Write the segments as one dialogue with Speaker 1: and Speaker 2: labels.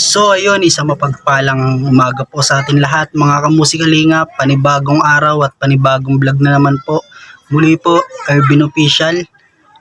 Speaker 1: So ayun, isang mapagpalang umaga po sa atin lahat mga kamusikalingap, panibagong araw at panibagong vlog na naman po. Muli po, Ervin Official.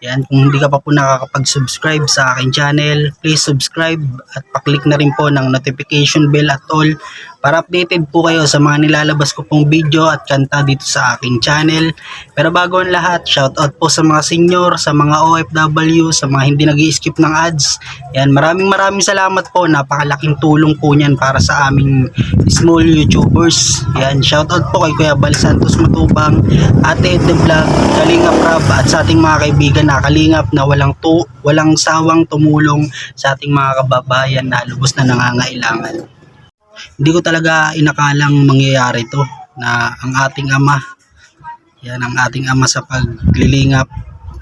Speaker 1: Yan, kung hindi ka pa po nakakapag-subscribe sa aking channel, please subscribe at paklik na rin po ng notification bell at all para updated po kayo sa mga nilalabas ko pong video at kanta dito sa aking channel. Pero bago ang lahat, shoutout po sa mga senior, sa mga OFW, sa mga hindi nag-i-skip ng ads. Yan, maraming salamat po, napakalaking tulong po niyan para sa aming small YouTubers. Yan, shoutout po kay Kuya Bal Santos Matubang, Ate Ed The Vlog, Kalingap Rab at sa ating mga kaibigan na kalingap na walang sawang tumulong sa ating mga kababayan na lubos na nangangailangan. Hindi ko talaga inakalang mangyayari to na ang ating ama, yan ang ating ama sa paglilingap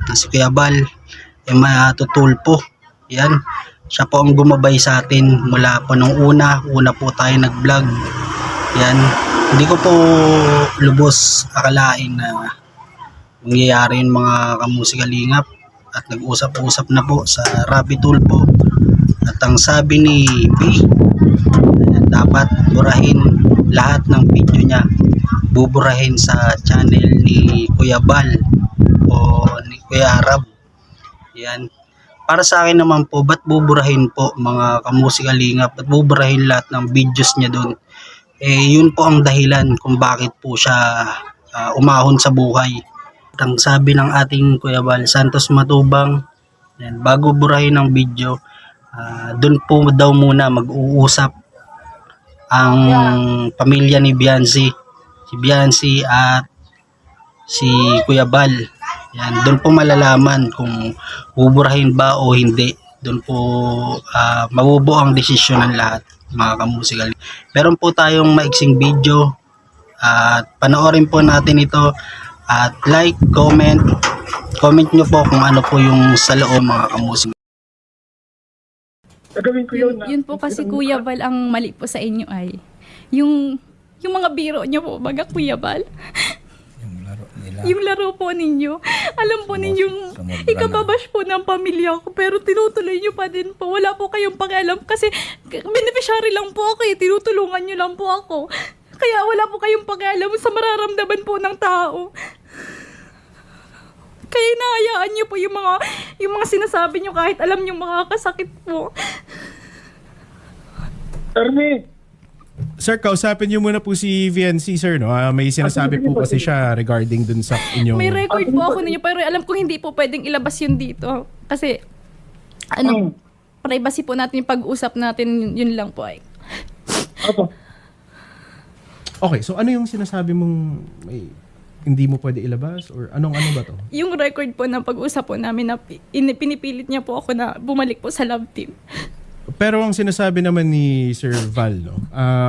Speaker 1: na si Kuya Bal ay matutulpo. Yan, siya po ang gumabay sa atin mula po nung una po tayo nag-vlog. Yan, hindi ko po lubos akalain na mangyayari yung mga kamusikalingap at nag-usap-usap na po sa Rapid Tulpo at ang sabi ni B, dapat burahin lahat ng video niya, buburahin sa channel ni Kuya Bal o ni Kuya Rab. Yan, para sa akin naman po, ba't buburahin po mga kamusikalingap at buburahin lahat ng videos niya doon? Yun po ang dahilan kung bakit po siya umahon sa buhay. Ang sabi ng ating Kuya Bal Santos Matubang, yan, bago burahin ng video, doon po daw muna mag-uusap ang pamilya ni Biancy, si Biancy at si Kuya Bal. Yan, doon po malalaman kung buburahin ba o hindi. Doon po mabubuo ang desisyon ng lahat mga kamusikal. Meron po tayong maiksing video at panoorin po natin ito. At like, comment nyo po kung ano po yung sa loob mga kamusik.
Speaker 2: Gagawin ko yun.
Speaker 3: Yun po kasi Kuya Bal, ang mali po sa inyo ay yung mga biro nyo po, baga Kuya Bal.
Speaker 4: Yung laro nila.
Speaker 3: Yung laro po ninyo. Alam po ninyong ikababash po ng pamilya ko pero tinutuloy nyo pa din po. Wala po kayong pakialam kasi beneficiary lang po ako tinutulungan nyo lang po ako. Kaya wala po kayong pakialam sa mararamdaman po ng tao. Kaya inahayaan niyo po yung mga sinasabi niyo kahit alam niyo makakasakit po.
Speaker 2: Ernie,
Speaker 5: Sir, kausapin niyo muna po si VNC, sir, no? May sinasabi po kasi siya regarding dun sa inyong...
Speaker 3: May record po ako ninyo pero alam kong hindi po pwedeng ilabas yun dito. Kasi, privacy po natin yung pag-usap natin, yun lang po ay.
Speaker 2: Opo.
Speaker 5: Okay, so ano yung sinasabi mong hindi mo pwede ilabas? Or ano ba to?
Speaker 3: Yung record po ng pag-usap po namin na pinipilit niya po ako na bumalik po sa love team.
Speaker 5: Pero ang sinasabi naman ni Sir Val, no?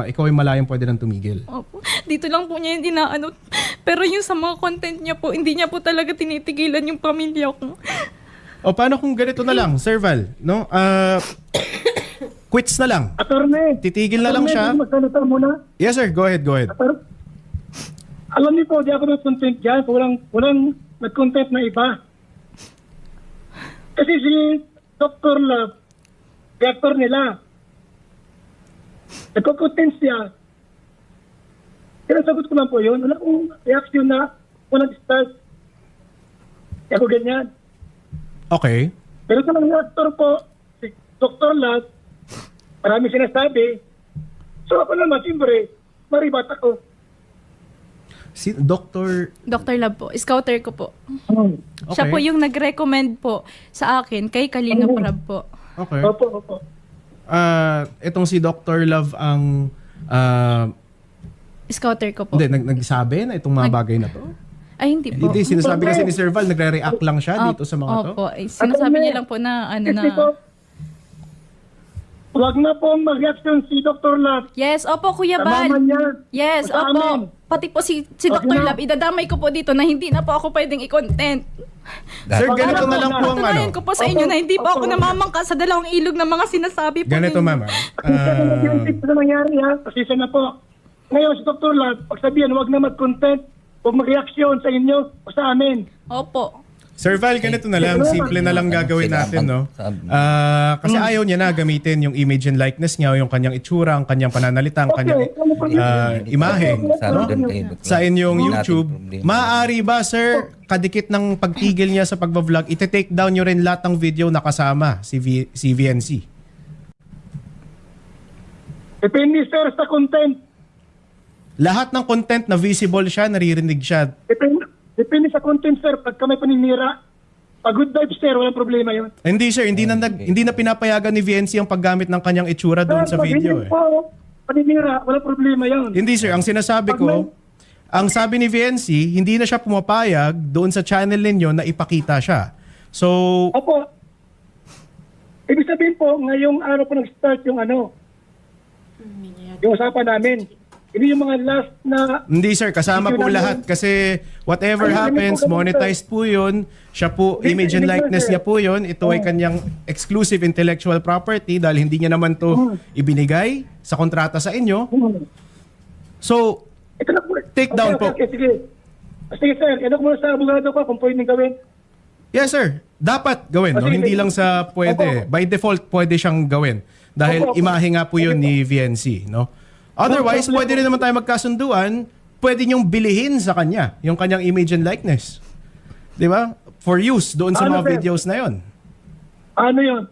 Speaker 5: Ikaw ay malayang pwede nang tumigil.
Speaker 3: Opo. Dito lang po niya yung inaano. Pero yung sa mga content niya po, hindi niya po talaga tinitigilan yung pamilya ko.
Speaker 5: O paano kung ganito na lang, Sir Val, no? Quits na lang.
Speaker 2: Attorney.
Speaker 5: Titigil na lang siya.
Speaker 2: Magsalita muna.
Speaker 5: Yes, sir. Go ahead.
Speaker 2: Alam niyo po, di ako nag-content dyan. Walang nag-content na iba. Kasi si Dr. Love, director nila, nagko-content siya. Kinasagot ko lang po yun. Wala akong reaction na walang start. Kaya ako ganyan.
Speaker 5: Okay.
Speaker 2: Pero sa mga actor po, si Dr. Love, marami sinasabi. So ako naman, siyempre, maribat ako.
Speaker 5: Si Dr.
Speaker 3: Love po, scouter ko po.
Speaker 5: Okay.
Speaker 3: Siya po yung nag-recommend po sa akin kay Kalingap Rab po.
Speaker 5: Okay.
Speaker 2: Opo.
Speaker 5: Itong si Dr. Love ang...
Speaker 3: Scouter ko po.
Speaker 5: Hindi, nagsabi na itong mga bagay na to?
Speaker 3: Ay, hindi po.
Speaker 5: Hindi, sinasabi kasi ni Sir Val, nagre-react lang siya dito sa mga to?
Speaker 3: Opo, sinasabi niya lang po na
Speaker 2: Kasi po, huwag na po mag-reaction si Dr. Love.
Speaker 3: Yes, opo Kuya Bal.
Speaker 2: Mama niya.
Speaker 3: Yes,
Speaker 2: Sa amin.
Speaker 3: opo. Pati po si
Speaker 2: Wag
Speaker 3: Dr.
Speaker 2: na.
Speaker 3: Love, idadamay ko po dito na hindi na po ako pwedeng i-content.
Speaker 5: Sir, ganito na lang po ang ano.
Speaker 3: Patunayan ko po sa inyo na hindi po ako namamangka sa dalawang ilog ng mga sinasabi po
Speaker 5: Ganito,
Speaker 3: ninyo.
Speaker 5: mama.
Speaker 2: Ito na nangyari ha. Pasisa na po. Ngayon si Dr. Love, pagsabihan, huwag na mag-content, huwag mag-reaction sa inyo o sa amin.
Speaker 3: Opo.
Speaker 5: Sir Val, ganito na lang. Simple na lang gagawin natin, no? Kasi ayaw niya na gamitin yung image and likeness niya, yung kanyang itsura, ang kanyang pananalita, ang kanyang imahe, no? Sa inyong YouTube. Maaari ba, sir, kadikit ng pagtigil niya sa pagbablog, ite-take down nyo rin lahat ng video na kasama si VNC?
Speaker 2: Depende, sir, sa content.
Speaker 5: Lahat ng content na visible siya, naririnig siya.
Speaker 2: Depende sa content, sir. Pagka may paninira, pag good vibes, sir, walang problema yun.
Speaker 5: Hindi, sir, hindi na pinapayagan ni VNC ang paggamit ng kanyang itsura doon sa
Speaker 2: Pag
Speaker 5: video.
Speaker 2: hindi po paninira, walang problema yun.
Speaker 5: Hindi, sir, ang sinasabi ko, ang sabi ni VNC, hindi na siya pumapayag doon sa channel ninyo na ipakita siya. So,
Speaker 2: Opo. Ibig sabihin po, ngayong araw po nag-start yung yung usapan namin. Hindi yung mga last na...
Speaker 5: hindi, sir, kasama po lahat kasi whatever happens, monetized po yun. Siya po, image and likeness niya po yun. Ito ay kanyang exclusive intellectual property dahil hindi niya naman to ibinigay sa kontrata sa inyo. So,
Speaker 2: Ito na po.
Speaker 5: Take down po.
Speaker 2: Okay, sige. Sige, sir. Ito ko muna sa abogado ko kung pwedeng gawin.
Speaker 5: yes, sir, dapat gawin. No?
Speaker 2: Sige,
Speaker 5: Hindi
Speaker 2: sige.
Speaker 5: lang sa pwede. By default, pwede siyang gawin. Dahil
Speaker 2: Opo.
Speaker 5: imahe nga po yun ni VNC. No? Otherwise, pwede rin naman tayo magkasunduan. Pwede niyong bilihin sa kanya yung kanyang image and likeness. Di ba? For use doon sa
Speaker 2: Ano,
Speaker 5: mga
Speaker 2: sir?
Speaker 5: videos na yon.
Speaker 2: Ano yun?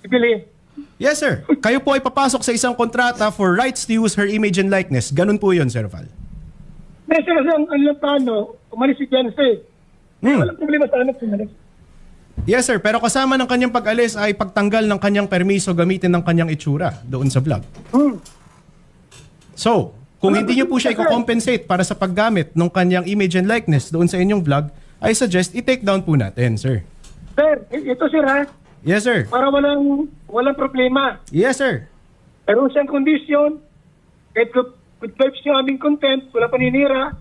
Speaker 2: Ibili.
Speaker 5: Yes, sir. Kayo po ay papasok sa isang kontrata for rights to use her image and likeness. Ganun po yun, Sir Val.
Speaker 2: May sir, kasi ang plano, umalis si Janse. Walang problema sa anak. Umalis.
Speaker 5: Yes, sir. Pero kasama ng kanyang pag-alis ay pagtanggal ng kanyang permiso gamitin ng kanyang itsura doon sa vlog. So, kung hindi niyo po siya i-compensate para sa paggamit ng kanyang image and likeness doon sa inyong vlog, I suggest i-take down po natin, sir.
Speaker 2: Sir, ito sir ha,
Speaker 5: Yes, sir.
Speaker 2: para walang problema.
Speaker 5: Yes, sir.
Speaker 2: Pero siyang kondisyon, kahit good vibes yung aming content, wala paninira,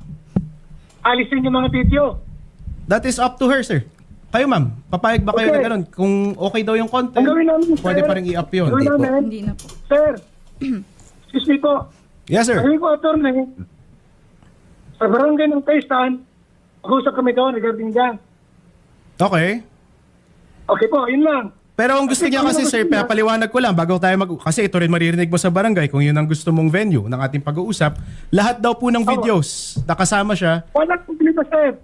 Speaker 2: alisin yung mga video.
Speaker 5: That is up to her, sir. Kayo, ma'am, papayag ba kayo
Speaker 2: Okay.
Speaker 5: na ganun? Kung okay daw yung content,
Speaker 2: Ang gawin namin,
Speaker 5: pwede
Speaker 2: sir,
Speaker 5: pa rin i-up yun.
Speaker 2: gawin namin,
Speaker 3: Hindi na po.
Speaker 2: Sir, excuse me po.
Speaker 5: Yes, sir.
Speaker 2: Sabi ko, attorney, sa barangay ng Taysan, mag-usap kami doon regarding dyan.
Speaker 5: Okay.
Speaker 2: Okay po, yun lang.
Speaker 5: Pero ang gusto niya kasi, sir, papaliwanag ko lang bago tayo kasi ito rin maririnig mo sa barangay kung yun ang gusto mong venue ng ating pag-uusap. Lahat daw po ng videos nakasama siya.
Speaker 2: Walang problema, sir.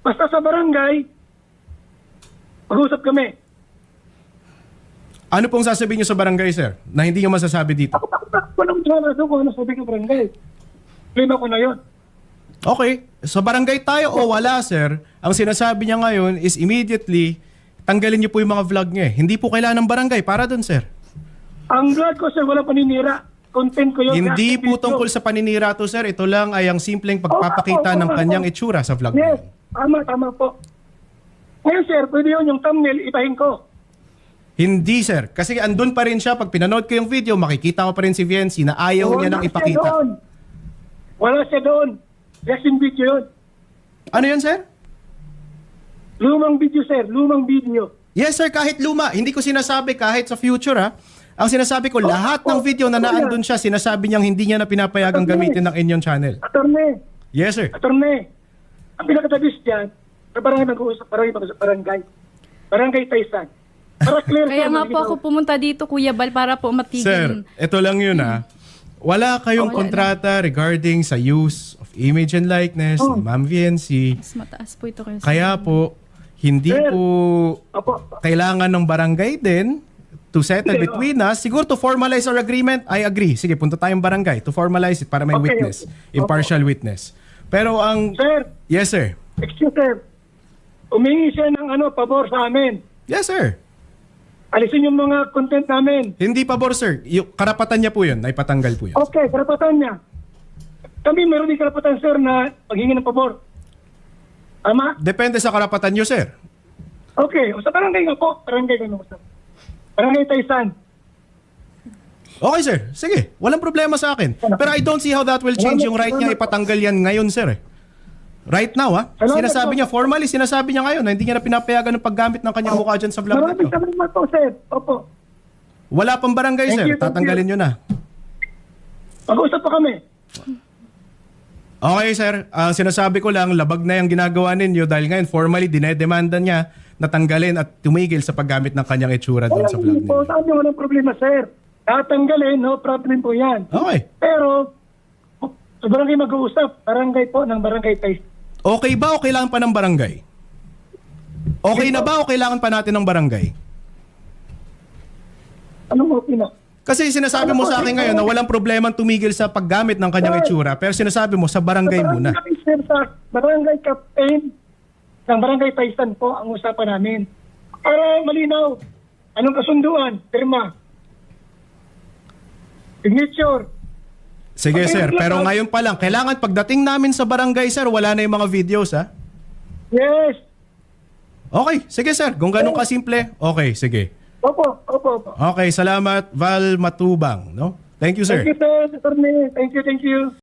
Speaker 2: Basta sa barangay, mag-usap kami.
Speaker 5: Ano pong sasabihin niyo sa barangay, sir, na hindi niyo masasabi dito?
Speaker 2: Walang problema kung ano sabi ko barangay. Problema ko na yun.
Speaker 5: Okay. Sa barangay tayo o wala, sir, ang sinasabi niya ngayon is immediately tanggalin niyo po yung mga vlog niya. Hindi po kailangan ng barangay para dun, sir.
Speaker 2: Ang vlog ko, sir, wala paninira. Content ko yun.
Speaker 5: Hindi
Speaker 2: Reaction
Speaker 5: po
Speaker 2: video.
Speaker 5: tungkol sa paninira to, sir. Ito lang ay ang simpleng pagpapakita ng kanyang itsura sa vlog
Speaker 2: Yes,
Speaker 5: niya.
Speaker 2: tama po. Ngayon, sir, pwede yun yung thumbnail, ibahin ko.
Speaker 5: Hindi, sir. Kasi andun pa rin siya. Pag pinanood ko yung video, makikita ko pa rin si VNC na ayaw niya nang
Speaker 2: Wala siya
Speaker 5: ipakita.
Speaker 2: doon. Wala siya doon. Reaction video yun.
Speaker 5: Ano yun, sir?
Speaker 2: Lumang video, sir. Lumang video.
Speaker 5: Yes, sir. Kahit luma. Hindi ko sinasabi kahit sa future, ha. Ang sinasabi ko, lahat ng video na naandun siya, sinasabi niyang hindi niya na pinapayagang gamitin ng inyong channel.
Speaker 2: Attorney.
Speaker 5: Yes, sir.
Speaker 2: Attorney. Ang pinakatabis dyan, sa barangay mag-uusap, barangay. Barangay Taysan. Para clear,
Speaker 3: Kaya
Speaker 2: sir,
Speaker 3: nga po ako pumunta dito, Kuya Bal, para po matigil.
Speaker 5: Sir, ito lang yun, ha. Wala kayong
Speaker 3: Wala
Speaker 5: kontrata regarding sa use of image and likeness ni Ma'am VNC.
Speaker 3: Mas mataas po ito kayo.
Speaker 5: Kaya po, hindi
Speaker 2: Sir.
Speaker 5: po
Speaker 2: Opo.
Speaker 5: kailangan ng barangay din to settle between us. Siguro to formalize our agreement, I agree. Sige, punta tayong barangay to formalize it para may
Speaker 2: Okay,
Speaker 5: witness,
Speaker 2: okay.
Speaker 5: impartial witness. Pero ang...
Speaker 2: Sir,
Speaker 5: Yes, sir.
Speaker 2: excuse sir. Umingi siya ng pabor sa amin.
Speaker 5: Yes, sir.
Speaker 2: Alisin yung mga content namin.
Speaker 5: Hindi pabor, sir. Yung karapatan niya po yun, na ipatanggal po yun.
Speaker 2: Okay, karapatan niya. Kami meron din karapatan, sir, na paghingi ng pabor. Tama?
Speaker 5: Depende sa karapatan niyo, sir.
Speaker 2: Okay, o sa barangay nga po. Barangay nga po, sir. Barangay Taysan.
Speaker 5: Okay, sir. Sige. Walang problema sa akin. Pero I don't see how that will change yung right niya ipatanggal yan ngayon, sir. Right now, ha? Sinasabi niya, formally, sinasabi niya ngayon na hindi niya na pinapayagan ng paggamit ng kanyang mukha dyan sa vlog
Speaker 2: Maraming
Speaker 5: nito.
Speaker 2: salamat po, sir. Opo.
Speaker 5: Wala pang barangay,
Speaker 2: Thank
Speaker 5: sir.
Speaker 2: you, thank
Speaker 5: Tatanggalin niyo na.
Speaker 2: Mag-usap pa kami.
Speaker 5: Okay, sir. Ang sinasabi ko lang, labag na yung ginagawa ninyo dahil ngayon formally dinedemanda niya na tanggalin at tumigil sa paggamit ng kanyang itsura doon sa vlog
Speaker 2: po,
Speaker 5: ninyo.
Speaker 2: sabi mo walang problema, sir. Tatanggalin, no problem po yan.
Speaker 5: Okay.
Speaker 2: Pero, sa barangay mag-uusap, barangay po ng barangay tayo.
Speaker 5: Okay ba o kailangan pa ng barangay? Okay na ba o kailangan pa natin ng barangay?
Speaker 2: Anong okay na?
Speaker 5: Kasi sinasabi mo sa akin ngayon na walang problema tumigil sa paggamit ng kanyang itsura, pero sinasabi mo sa barangay muna.
Speaker 2: Sir, sa barangay captain ng barangay Paisan po ang usapan namin. Para malinaw, anong kasunduan, pirma, signature.
Speaker 5: Sige sir, pero ngayon pa lang, kailangan pagdating namin sa barangay sir, wala na yung mga videos ha?
Speaker 2: Yes.
Speaker 5: Okay, sige sir, kung ganun kasimple, okay, sige.
Speaker 2: Opo, opo, opo.
Speaker 5: Okay, salamat Val Matubang, no? Thank you sir.
Speaker 2: Thank you, sir. Attorney. Thank you, thank you.